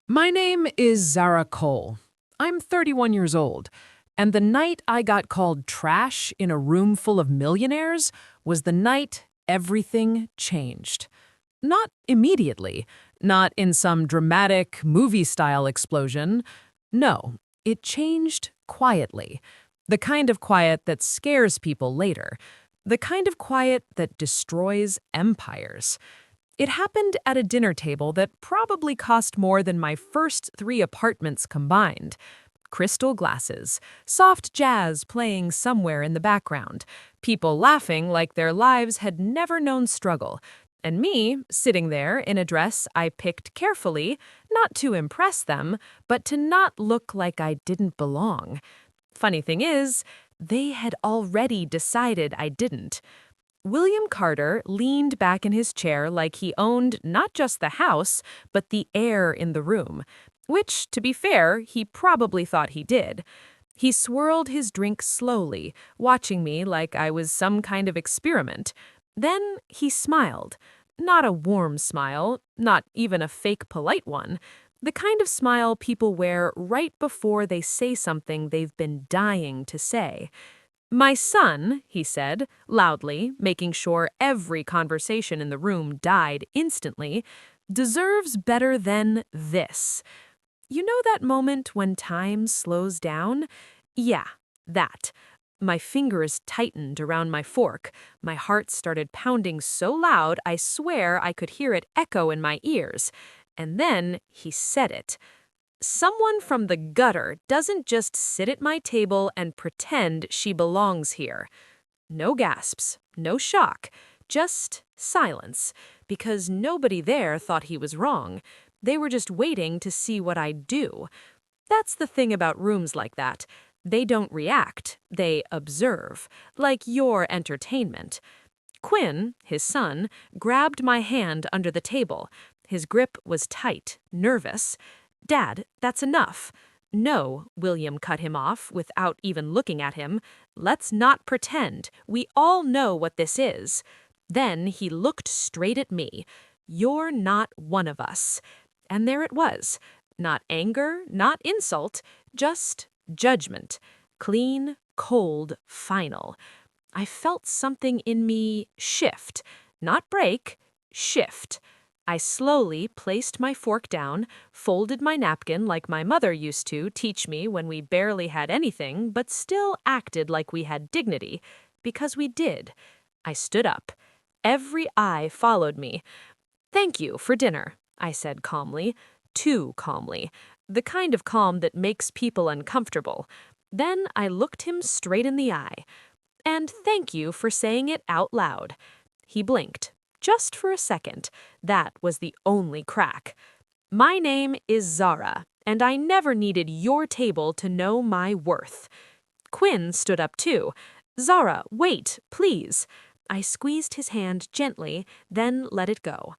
My name is Zara Cole. I'm 31 years old, and the night I got called trash in a room full of millionaires was the night everything changed. Not immediately, not in some dramatic movie-style explosion. No, it changed quietly. The kind of quiet that scares people later. The kind of quiet that destroys empires. It happened at a dinner table that probably cost more than my first 3 apartments combined. Crystal glasses, soft jazz playing somewhere in the background, people laughing like their lives had never known struggle, and me sitting there in a dress I picked carefully, not to impress them, but to not look like I didn't belong. Funny thing is, they had already decided I didn't. William Carter leaned back in his chair like he owned not just the house, but the air in the room, which, to be fair, he probably thought he did. He swirled his drink slowly, watching me like I was some kind of experiment. Then he smiled. Not a warm smile, not even a fake polite one. The kind of smile people wear right before they say something they've been dying to say. "My son," he said, loudly, making sure every conversation in the room died instantly, "deserves better than this." You know that moment when time slows down? Yeah, that. My fingers tightened around my fork. My heart started pounding so loud I swear I could hear it echo in my ears. And then he said it. "Someone from the gutter doesn't just sit at my table and pretend she belongs here." No gasps, no shock, just silence, because nobody there thought he was wrong. They were just waiting to see what I'd do. That's the thing about rooms like that. They don't react, they observe, like your entertainment. Quinn, his son, grabbed my hand under the table. His grip was tight, nervous. "Dad, that's enough." "No," William cut him off without even looking at him. "Let's not pretend. We all know what this is." Then he looked straight at me. "You're not one of us." And there it was. Not anger, not insult, just judgment. Clean, cold, final. I felt something in me shift. Not break, shift. I slowly placed my fork down, folded my napkin like my mother used to teach me when we barely had anything, but still acted like we had dignity, because we did. I stood up. Every eye followed me. "Thank you for dinner," I said calmly, too calmly, the kind of calm that makes people uncomfortable. Then I looked him straight in the eye. "And thank you for saying it out loud." He blinked. Just for a second. That was the only crack. "My name is Zara, and I never needed your table to know my worth." Quinn stood up too. "Zara, wait, please." I squeezed his hand gently, then let it go.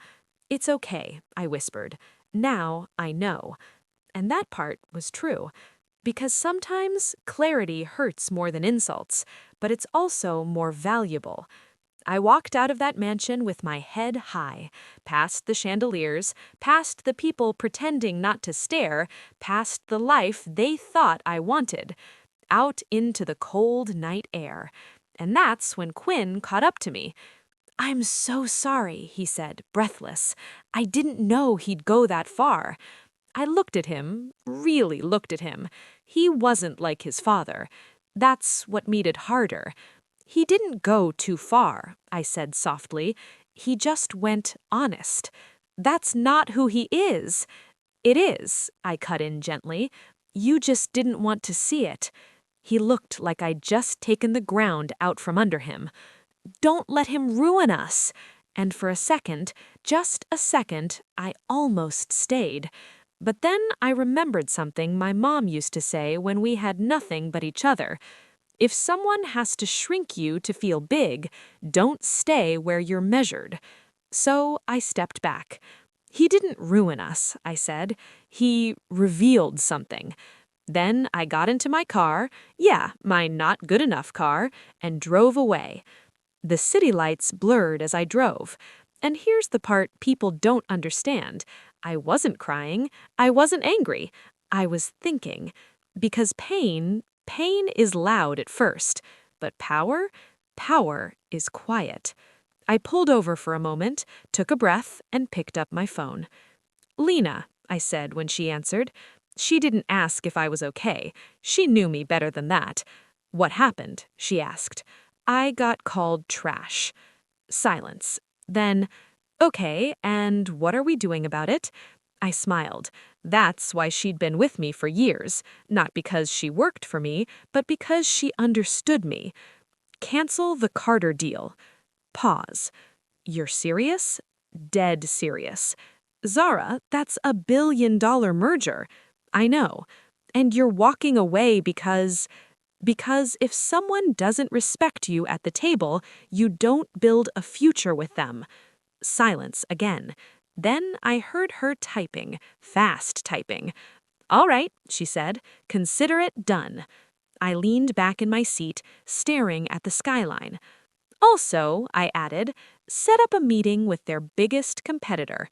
"It's okay," I whispered. "Now I know." And that part was true. Because sometimes clarity hurts more than insults, but it's also more valuable. I walked out of that mansion with my head high, past the chandeliers, past the people pretending not to stare, past the life they thought I wanted, out into the cold night air. And that's when Quinn caught up to me. "I'm so sorry," he said, breathless. "I didn't know he'd go that far." I looked at him, really looked at him. He wasn't like his father. That's what made it harder. "He didn't go too far," I said softly. "He just went honest. That's not who he is." "It is," I cut in gently. "You just didn't want to see it." He looked like I'd just taken the ground out from under him. "Don't let him ruin us." And for a second, just a second, I almost stayed. But then I remembered something my mom used to say when we had nothing but each other. If someone has to shrink you to feel big, don't stay where you're measured. So I stepped back. "He didn't ruin us," I said. "He revealed something." Then I got into my car, yeah, my not good enough car, and drove away. The city lights blurred as I drove. And here's the part people don't understand. I wasn't crying. I wasn't angry. I was thinking. Because pain is loud at first. But power is quiet. I pulled over for a moment, took a breath, and picked up my phone. "Lena," I said when she answered. She didn't ask if I was okay. She knew me better than that. "What happened?" she asked. "I got called trash." Silence. Then, "Okay, and what are we doing about it?" I smiled. That's why she'd been with me for years, not because she worked for me, but because she understood me. "Cancel the Carter deal." Pause. "You're serious?" "Dead serious." "Zara, that's a billion-dollar merger." "I know. And you're walking away because if someone doesn't respect you at the table, you don't build a future with them." Silence again. Then I heard her typing, fast typing. "All right," she said. "Consider it done." I leaned back in my seat, staring at the skyline. "Also," I added, "set up a meeting with their biggest competitor."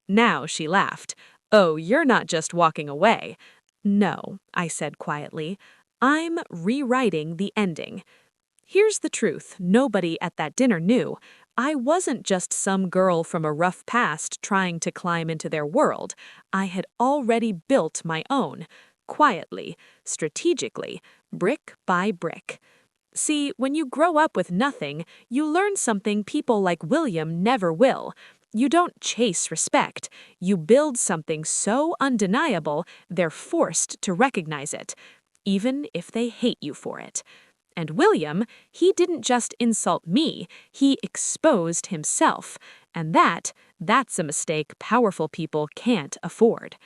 Now she laughed. "Oh, you're not just walking away." "No," I said quietly. "I'm rewriting the ending." Here's the truth nobody at that dinner knew. I wasn't just some girl from a rough past trying to climb into their world. I had already built my own. Quietly, strategically, brick by brick. See, when you grow up with nothing, you learn something people like William never will. You don't chase respect. You build something so undeniable, they're forced to recognize it, even if they hate you for it. And William, he didn't just insult me, he exposed himself. And that's a mistake powerful people can't afford.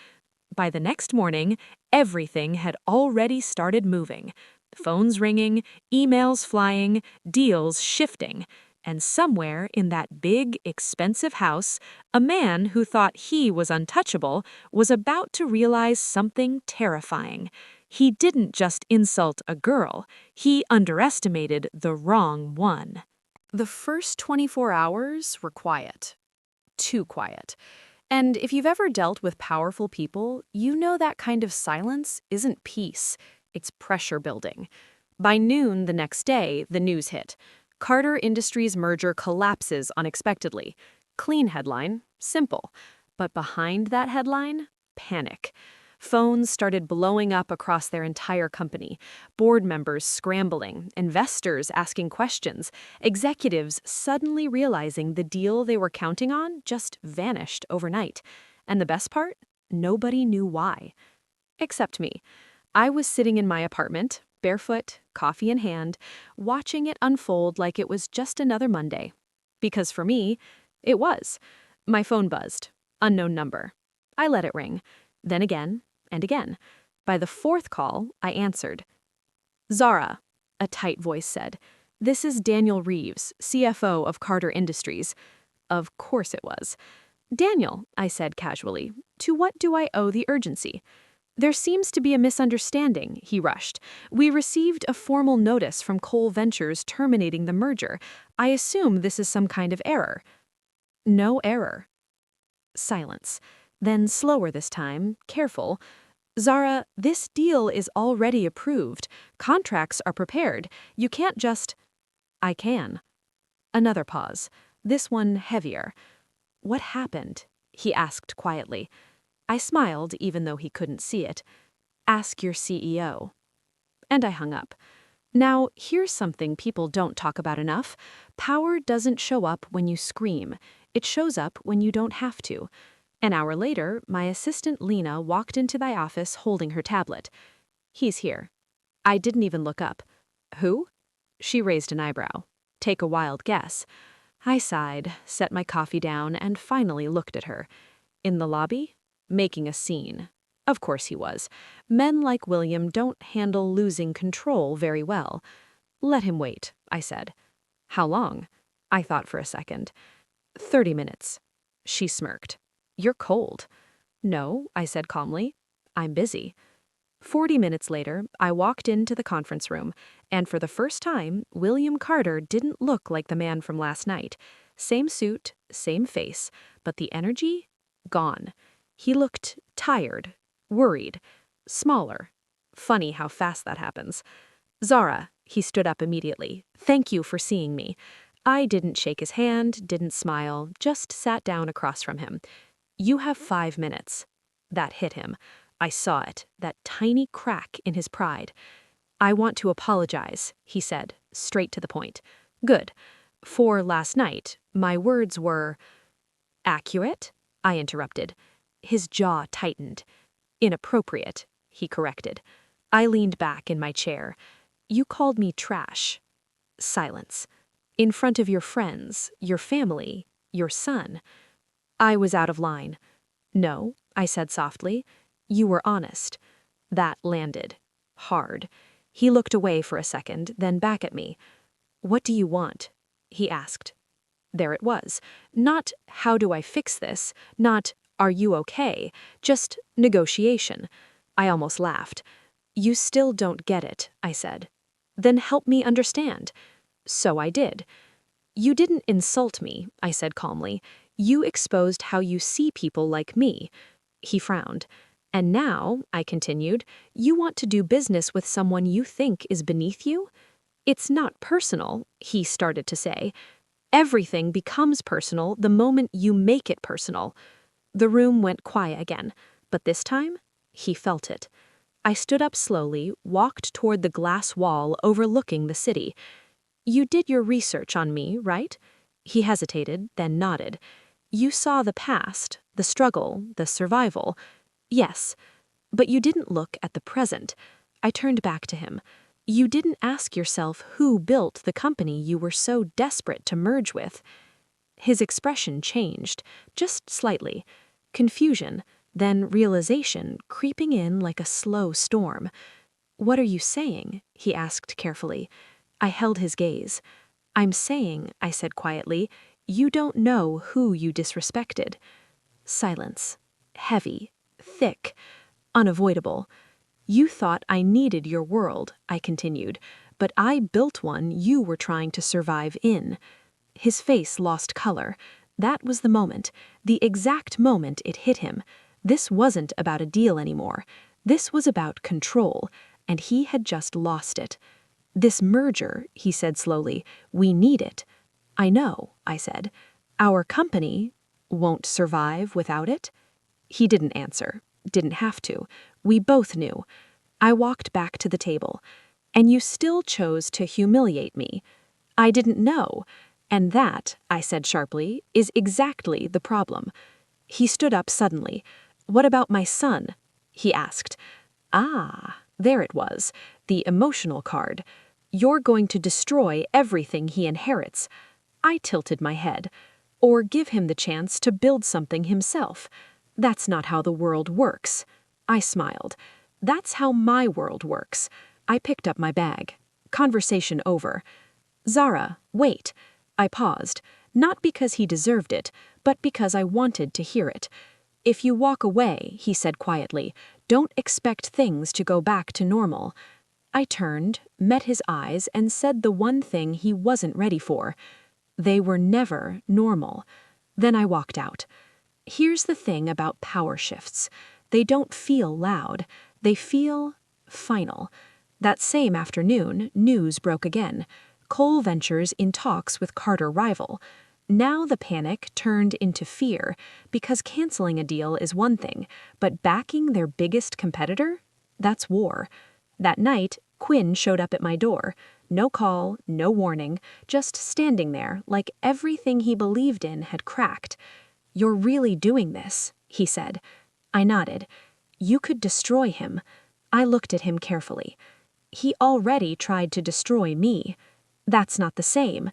By the next morning, everything had already started moving. Phones ringing, emails flying, deals shifting. And somewhere in that big, expensive house, a man who thought he was untouchable was about to realize something terrifying. He didn't just insult a girl, he underestimated the wrong one. The first 24 hours were quiet. Too quiet. And if you've ever dealt with powerful people, you know that kind of silence isn't peace, it's pressure building. By noon the next day, the news hit. Carter Industries merger collapses unexpectedly. Clean headline, simple. But behind that headline, panic. Phones started blowing up across their entire company. Board members scrambling, investors asking questions, executives suddenly realizing the deal they were counting on just vanished overnight. And the best part? Nobody knew why. Except me. I was sitting in my apartment, barefoot, coffee in hand, watching it unfold like it was just another Monday. Because for me, it was. My phone buzzed. Unknown number. I let it ring. Then again, and again. By the fourth call, I answered. "Zara," a tight voice said. "This is Daniel Reeves, CFO of Carter Industries." Of course it was. "Daniel," I said casually, "to what do I owe the urgency?" "There seems to be a misunderstanding," he rushed. "We received a formal notice from Cole Ventures terminating the merger. I assume this is some kind of error." "No error." Silence. Then slower this time, careful. "Zara, this deal is already approved. Contracts are prepared. You can't just—" "I can." Another pause. This one heavier. "What happened?" he asked quietly. I smiled even though he couldn't see it. "Ask your CEO." And I hung up. Now, here's something people don't talk about enough. Power doesn't show up when you scream. It shows up when you don't have to. An hour later, my assistant Lena walked into my office holding her tablet. "He's here." I didn't even look up. "Who?" She raised an eyebrow. "Take a wild guess." I sighed, set my coffee down, and finally looked at her. "In the lobby?" Making a scene. Of course he was. Men like William don't handle losing control very well. "Let him wait," I said. "How long?" I thought for a second. 30 minutes. She smirked. "You're cold." "No," I said calmly. "I'm busy." 40 minutes later, I walked into the conference room, and for the first time, William Carter didn't look like the man from last night. Same suit, same face, but the energy? Gone. He looked tired, worried, smaller. Funny how fast that happens. Zara, he stood up immediately. Thank you for seeing me. I didn't shake his hand, didn't smile, just sat down across from him. You have 5 minutes. That hit him. I saw it, that tiny crack in his pride. I want to apologize, he said, straight to the point. Good. For last night, my words were... Accurate? I interrupted. His jaw tightened. Inappropriate, he corrected. I leaned back in my chair. You called me trash. Silence. In front of your friends, your family, your son. I was out of line. No, I said softly. You were honest. That landed. Hard. He looked away for a second, then back at me. What do you want? He asked. There it was. Not, how do I fix this? Not, are you okay? Just negotiation. I almost laughed. You still don't get it, I said. Then help me understand. So I did. You didn't insult me, I said calmly. You exposed how you see people like me. He frowned. And now, I continued, you want to do business with someone you think is beneath you? It's not personal, he started to say. Everything becomes personal the moment you make it personal. The room went quiet again, but this time, he felt it. I stood up slowly, walked toward the glass wall overlooking the city. You did your research on me, right? He hesitated, then nodded. You saw the past, the struggle, the survival. Yes, but you didn't look at the present. I turned back to him. You didn't ask yourself who built the company you were so desperate to merge with. His expression changed, just slightly. Confusion, then realization creeping in like a slow storm. What are you saying? He asked carefully. I held his gaze. I'm saying, I said quietly, you don't know who you disrespected. Silence. Heavy. Thick. Unavoidable. You thought I needed your world, I continued, but I built one you were trying to survive in. His face lost color. That was the moment, the exact moment it hit him. This wasn't about a deal anymore. This was about control, and he had just lost it. This merger, he said slowly, we need it. I know, I said. Our company won't survive without it? He didn't answer, didn't have to. We both knew. I walked back to the table. And you still chose to humiliate me. I didn't know. And that, I said sharply, is exactly the problem. He stood up suddenly. What about my son? He asked. Ah, there it was, the emotional card. You're going to destroy everything he inherits. I tilted my head. Or give him the chance to build something himself. That's not how the world works. I smiled. That's how my world works. I picked up my bag. Conversation over. Zara, wait. I paused, not because he deserved it, but because I wanted to hear it. If you walk away, he said quietly, don't expect things to go back to normal. I turned, met his eyes, and said the one thing he wasn't ready for. They were never normal. Then I walked out. Here's the thing about power shifts. They don't feel loud. They feel final. That same afternoon, news broke again. Coal Ventures in talks with Carter rival. Now the panic turned into fear, because canceling a deal is one thing, but backing their biggest competitor? That's war. That night, Quinn showed up at my door. No call, no warning, just standing there like everything he believed in had cracked. You're really doing this, he said. I nodded. You could destroy him. I looked at him carefully. He already tried to destroy me. That's not the same.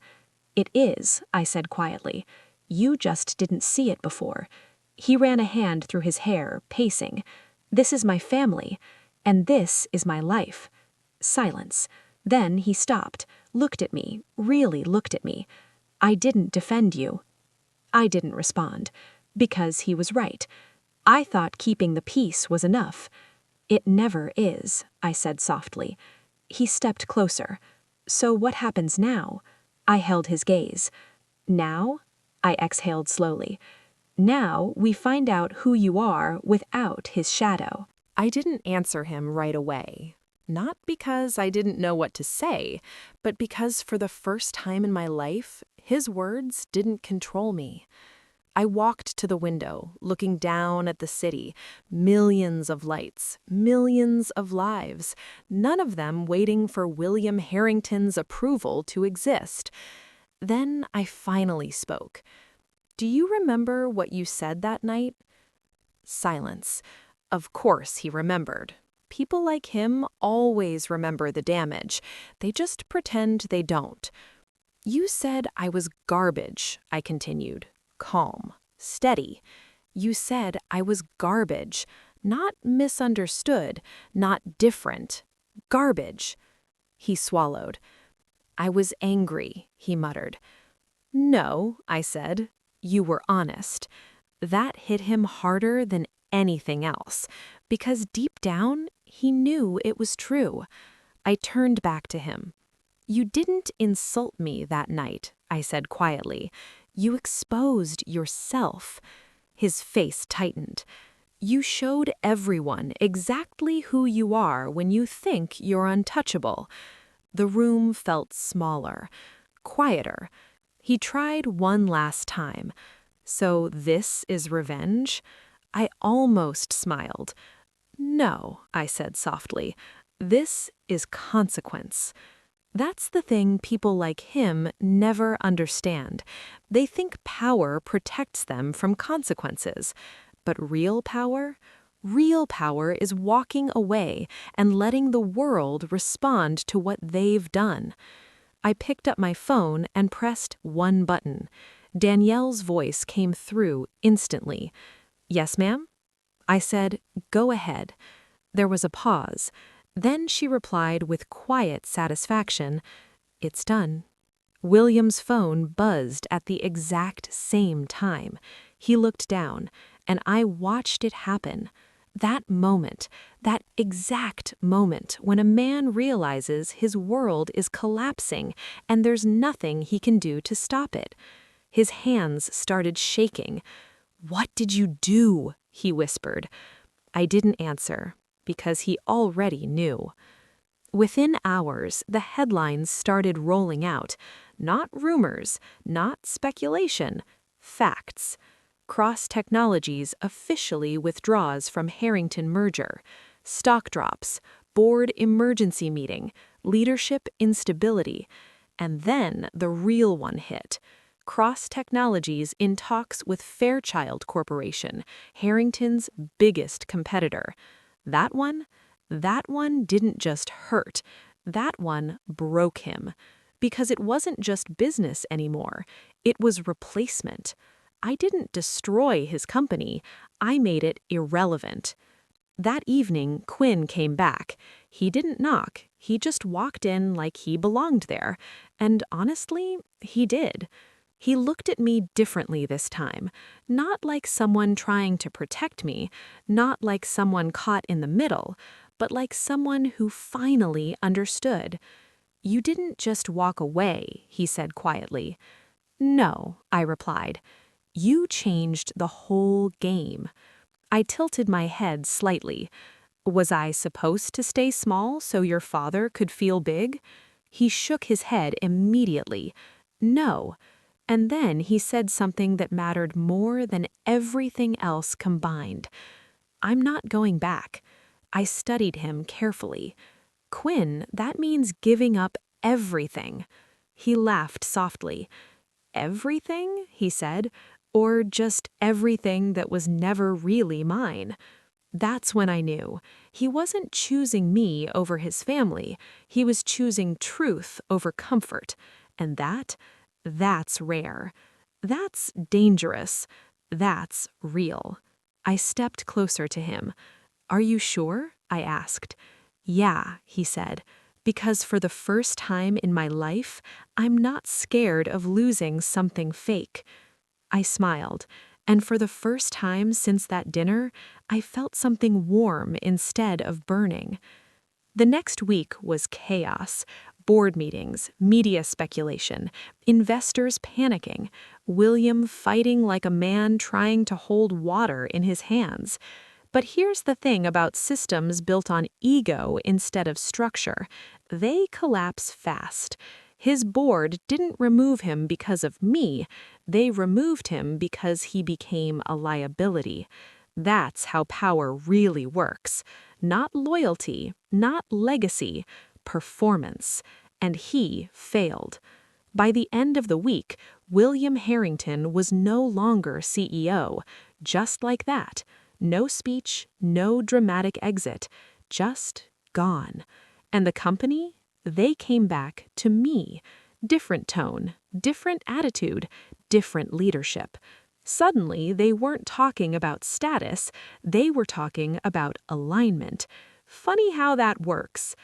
It is, I said quietly. You just didn't see it before. He ran a hand through his hair, pacing. This is my family, and this is my life. Silence. Then he stopped, looked at me, really looked at me. I didn't defend you. I didn't respond, because he was right. I thought keeping the peace was enough. It never is, I said softly. He stepped closer. So what happens now? I held his gaze. Now? I exhaled slowly. Now we find out who you are without his shadow. I didn't answer him right away. Not because I didn't know what to say, but because for the first time in my life, his words didn't control me. I walked to the window, looking down at the city, millions of lights, millions of lives, none of them waiting for William Harrington's approval to exist. Then I finally spoke. Do you remember what you said that night? Silence. Of course he remembered. People like him always remember the damage. They just pretend they don't. You said I was garbage, I continued. Calm, steady. You said I was garbage, not misunderstood, not different. Garbage. He swallowed. I was angry, he muttered. No, I said. You were honest. That hit him harder than anything else, because deep down, he knew it was true. I turned back to him. You didn't insult me that night, I said quietly. You exposed yourself. His face tightened. You showed everyone exactly who you are when you think you're untouchable. The room felt smaller, quieter. He tried one last time. So this is revenge? I almost smiled. No, I said softly. This is consequence. That's the thing people like him never understand. They think power protects them from consequences. But real power is walking away and letting the world respond to what they've done. I picked up my phone and pressed one button. Danielle's voice came through instantly. Yes, ma'am? I said, go ahead. There was a pause. Then she replied with quiet satisfaction, it's done. William's phone buzzed at the exact same time. He looked down, and I watched it happen. That moment, that exact moment when a man realizes his world is collapsing and there's nothing he can do to stop it. His hands started shaking. What did you do? He whispered. I didn't answer, because he already knew. Within hours, the headlines started rolling out. Not rumors, not speculation, facts. Cross Technologies officially withdraws from Harrington merger. Stock drops, board emergency meeting, leadership instability. And then the real one hit. Cross Technologies in talks with Fairchild Corporation, Harrington's biggest competitor. That one didn't just hurt. That one broke him. Because it wasn't just business anymore. It was replacement. I didn't destroy his company. I made it irrelevant. That evening, Quinn came back. He didn't knock. He just walked in like he belonged there. And honestly, he did. He looked at me differently this time, not like someone trying to protect me, not like someone caught in the middle, but like someone who finally understood. You didn't just walk away, he said quietly. No, I replied. You changed the whole game. I tilted my head slightly. Was I supposed to stay small so your father could feel big? He shook his head immediately. No. And then he said something that mattered more than everything else combined. I'm not going back. I studied him carefully. Quinn, that means giving up everything. He laughed softly. Everything, he said, or just everything that was never really mine. That's when I knew. He wasn't choosing me over his family. He was choosing truth over comfort. And that's rare. That's dangerous. That's real. I stepped closer to him. Are you sure? I asked. Yeah, he said, because for the first time in my life, I'm not scared of losing something fake. I smiled. And for the first time since that dinner, I felt something warm instead of burning. The next week was chaos. Board meetings, media speculation, investors panicking, William fighting like a man trying to hold water in his hands. But here's the thing about systems built on ego instead of structure. They collapse fast. His board didn't remove him because of me. They removed him because he became a liability. That's how power really works. Not loyalty, not legacy, performance. And he failed. By the end of the week, William Harrington was no longer CEO. Just like that. No speech, no dramatic exit. Just gone. And the company? They came back to me. Different tone, different attitude, different leadership. Suddenly, they weren't talking about status, they were talking about alignment. Funny how that works.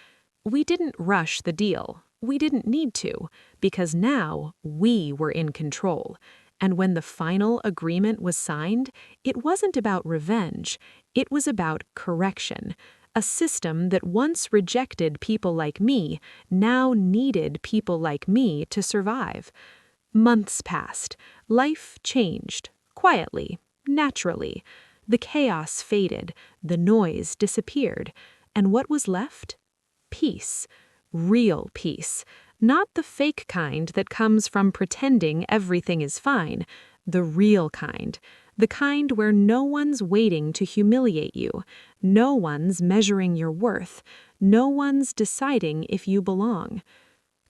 We didn't rush the deal. We didn't need to, because now we were in control. And when the final agreement was signed, it wasn't about revenge. It was about correction. A system that once rejected people like me now needed people like me to survive. Months passed. Life changed. Quietly. Naturally. The chaos faded. The noise disappeared. And what was left? Peace. Real peace. Not the fake kind that comes from pretending everything is fine. The real kind. The kind where no one's waiting to humiliate you. No one's measuring your worth. No one's deciding if you belong.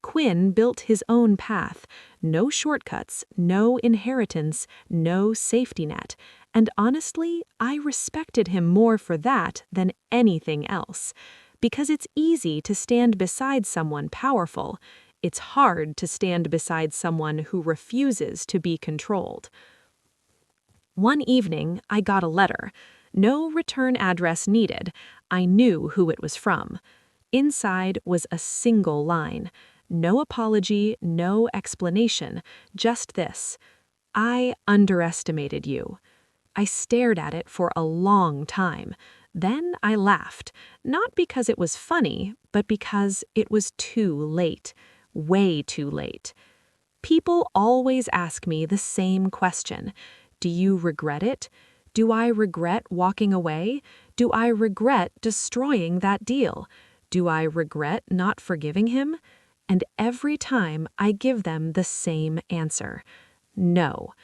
Quinn built his own path. No shortcuts, no inheritance, no safety net. And honestly, I respected him more for that than anything else. Because it's easy to stand beside someone powerful. It's hard to stand beside someone who refuses to be controlled. One evening, I got a letter. No return address needed. I knew who it was from. Inside was a single line. No apology, no explanation, just this. I underestimated you. I stared at it for a long time. Then I laughed, not because it was funny, but because it was too late. Way too late. People always ask me the same question. Do you regret it? Do I regret walking away? Do I regret destroying that deal? Do I regret not forgiving him? And every time I give them the same answer. No.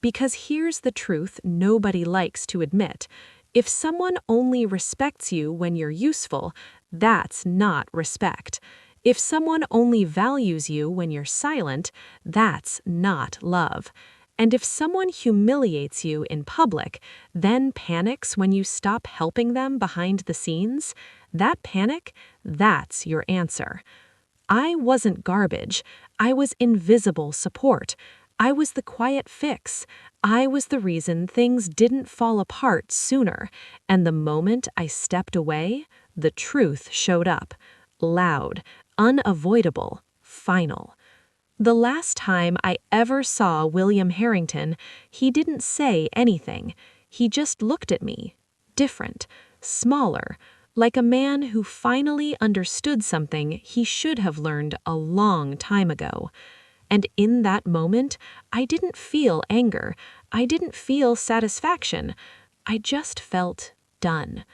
Because here's the truth nobody likes to admit. If someone only respects you when you're useful, that's not respect. If someone only values you when you're silent, that's not love. And if someone humiliates you in public, then panics when you stop helping them behind the scenes, that panic, that's your answer. I wasn't garbage. I was invisible support. I was the quiet fix. I was the reason things didn't fall apart sooner. And the moment I stepped away, the truth showed up. Loud, unavoidable, final. The last time I ever saw William Harrington, he didn't say anything. He just looked at me. Different, smaller, like a man who finally understood something he should have learned a long time ago. And in that moment, I didn't feel anger. I didn't feel satisfaction. I just felt done.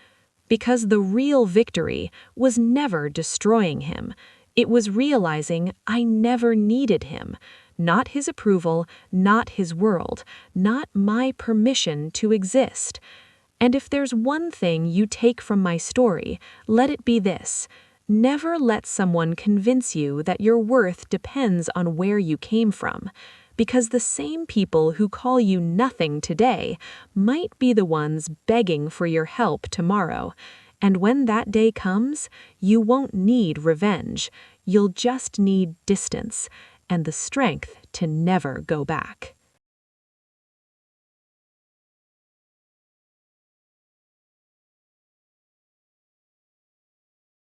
Because the real victory was never destroying him. It was realizing I never needed him. Not his approval, not his world, not my permission to exist. And if there's one thing you take from my story, let it be this. Never let someone convince you that your worth depends on where you came from. Because the same people who call you nothing today might be the ones begging for your help tomorrow. And when that day comes, you won't need revenge. You'll just need distance and the strength to never go back.